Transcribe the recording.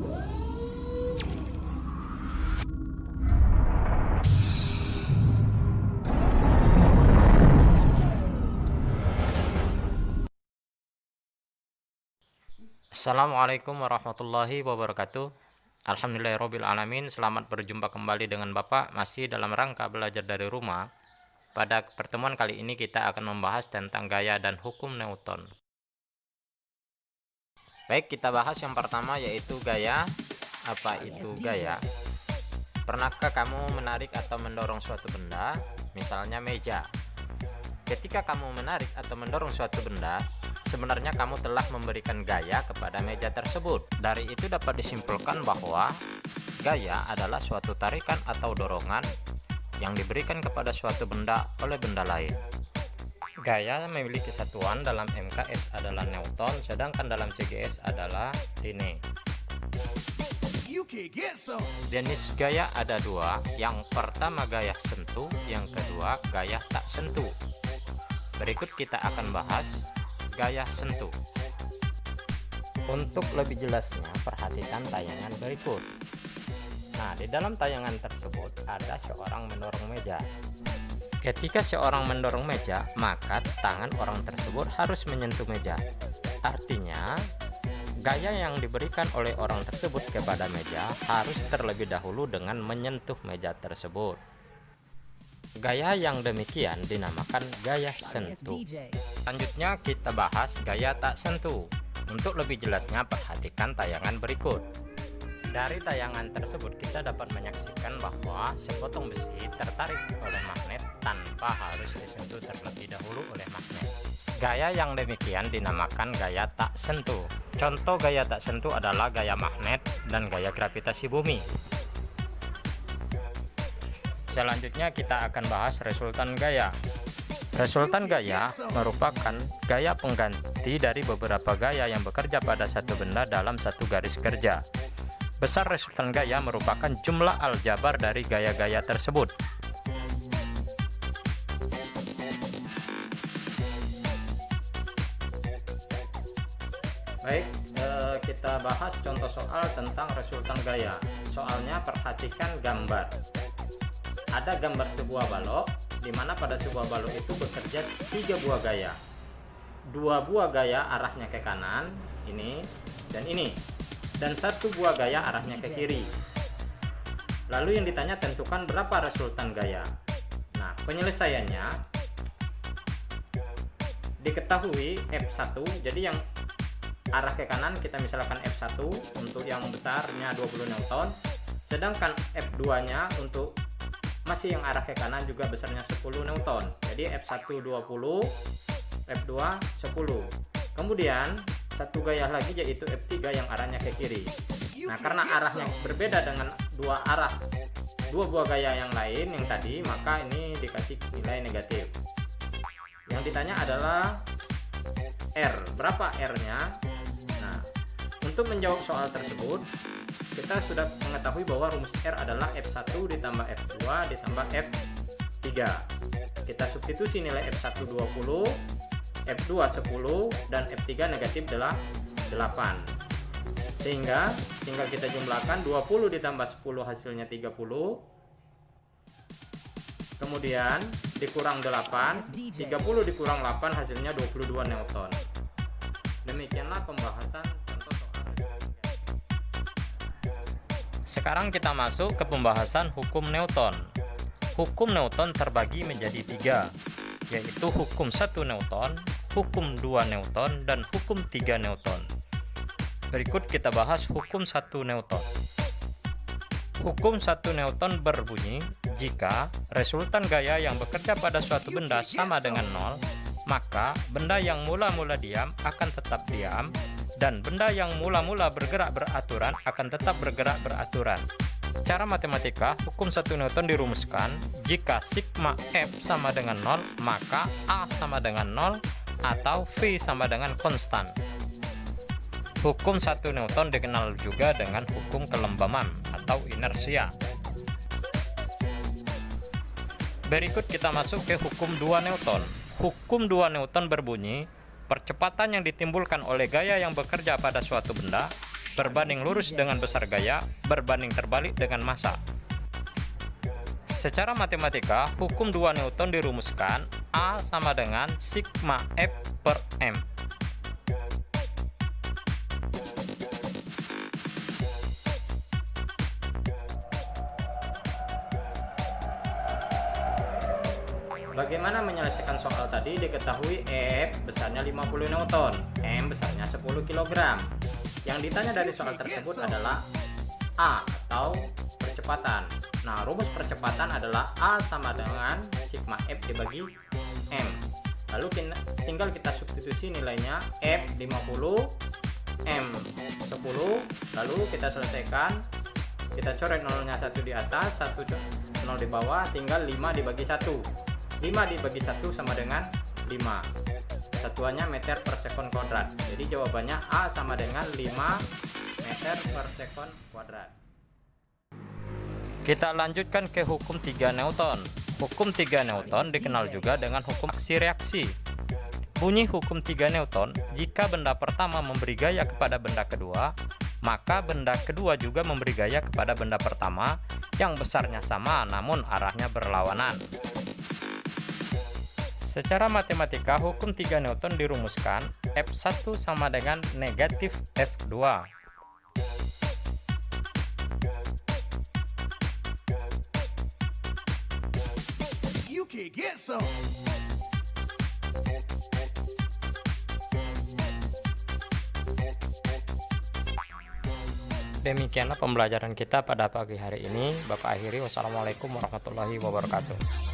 Assalamualaikum warahmatullahi wabarakatuh. Alhamdulillahirrabbilalamin. Selamat berjumpa kembali dengan Bapak masih dalam rangka belajar dari rumah. Pada pertemuan kali ini kita akan membahas tentang gaya dan hukum Newton. Baik, kita bahas yang pertama yaitu gaya. Apa itu gaya? Pernahkah kamu menarik atau mendorong suatu benda, misalnya meja? Ketika kamu menarik atau mendorong suatu benda, sebenarnya kamu telah memberikan gaya kepada meja tersebut. Dari itu dapat disimpulkan bahwa gaya adalah suatu tarikan atau dorongan yang diberikan kepada suatu benda oleh benda lain. Gaya memiliki satuan dalam MKS adalah Newton, sedangkan dalam CGS adalah Line. Jenis gaya ada dua, yang pertama gaya sentuh, yang kedua gaya tak sentuh. Berikut kita akan bahas gaya sentuh. Untuk lebih jelasnya, perhatikan tayangan berikut. Nah, di dalam tayangan tersebut ada seorang mendorong meja. Ketika seorang mendorong meja, maka tangan orang tersebut harus menyentuh meja. Artinya, gaya yang diberikan oleh orang tersebut kepada meja harus terlebih dahulu dengan menyentuh meja tersebut. Gaya yang demikian dinamakan gaya sentuh. Selanjutnya kita bahas gaya tak sentuh. Untuk lebih jelasnya perhatikan tayangan berikut. Dari tayangan tersebut kita dapat menyaksikan bahwa sepotong besi tertarik oleh magnet tanpa harus disentuh terlebih dahulu oleh magnet. Gaya yang demikian dinamakan gaya tak sentuh. Contoh gaya tak sentuh adalah gaya magnet dan gaya gravitasi bumi. Selanjutnya kita akan bahas resultan gaya. Resultan gaya merupakan gaya pengganti dari beberapa gaya yang bekerja pada satu benda dalam satu garis kerja. Besar resultan gaya merupakan jumlah aljabar dari gaya-gaya tersebut. Baik, kita bahas contoh soal tentang resultan gaya. Soalnya perhatikan gambar. Ada gambar sebuah balok, di mana pada sebuah balok itu bekerja 3 buah gaya. 2 buah gaya arahnya ke kanan, ini dan ini, dan 1 buah gaya arahnya ke kiri. Lalu yang ditanya tentukan berapa resultan gaya. Nah, penyelesaiannya diketahui F1, jadi yang arah ke kanan kita misalkan F1 untuk yang besarnya 20 Newton, sedangkan F2 nya untuk masih yang arah ke kanan juga besarnya 10 Newton. Jadi F1 20, F2 10. Kemudian satu gaya lagi yaitu F3 yang arahnya ke kiri. Nah, karena arahnya berbeda dengan dua buah gaya yang lain yang tadi, maka ini dikasih nilai negatif. Yang ditanya adalah R, berapa R-nya? Nah, untuk menjawab soal tersebut kita sudah mengetahui bahwa rumus R adalah F1 ditambah F2 ditambah F3. Kita substitusi nilai F1 20, F2 10, dan F3 negatif adalah 8. Sehingga tinggal kita jumlahkan 20 ditambah 10 hasilnya 30. Kemudian dikurang 8, 30 dikurang 8 hasilnya 22 Newton. Demikianlah pembahasan contoh soal. Sekarang kita masuk ke pembahasan hukum Newton. Hukum Newton terbagi menjadi 3, yaitu hukum 1 Newton, hukum 2 Newton, dan hukum 3 Newton. Berikut kita bahas hukum 1 Newton. Hukum 1 Newton berbunyi, jika resultan gaya yang bekerja pada suatu benda sama dengan 0, maka benda yang mula-mula diam akan tetap diam, dan benda yang mula-mula bergerak beraturan akan tetap bergerak beraturan. Secara matematika, hukum 1 Newton dirumuskan jika sigma F sama dengan 0, maka A sama dengan 0 atau V sama dengan konstan. Hukum 1 Newton dikenal juga dengan hukum kelembaman atau inersia. Berikut kita masuk ke hukum 2 Newton. Hukum 2 Newton berbunyi, percepatan yang ditimbulkan oleh gaya yang bekerja pada suatu benda berbanding lurus dengan besar gaya berbanding terbalik dengan massa. Secara matematika, hukum 2 Newton dirumuskan A sama dengan sigma F per M. Bagaimana menyelesaikan soal tadi? Diketahui F besarnya 50 Newton, M besarnya 10 kg. Yang ditanya dari soal tersebut adalah A atau percepatan. Nah, rumus percepatan adalah A sama dengan sigma F dibagi M. Lalu tinggal kita substitusi nilainya F 50, M 10. Lalu kita selesaikan. Kita coret nolnya 1 di atas, 1 0 di bawah, tinggal 5 dibagi 1. 5 dibagi 1 sama dengan 5. Satuannya meter per sekon kuadrat. Jadi jawabannya A sama dengan 5 meter per sekon kuadrat. Kita lanjutkan ke hukum 3 Newton. Hukum 3 Newton dikenal juga dengan hukum aksi-reaksi. Bunyi hukum 3 Newton, jika benda pertama memberi gaya kepada benda kedua, maka benda kedua juga memberi gaya kepada benda pertama yang besarnya sama namun arahnya berlawanan. Secara matematika, hukum 3 Newton dirumuskan F1 sama dengan negatif F2. You can get some. Demikianlah pembelajaran kita pada pagi hari ini. Bapak akhiri, wassalamualaikum warahmatullahi wabarakatuh.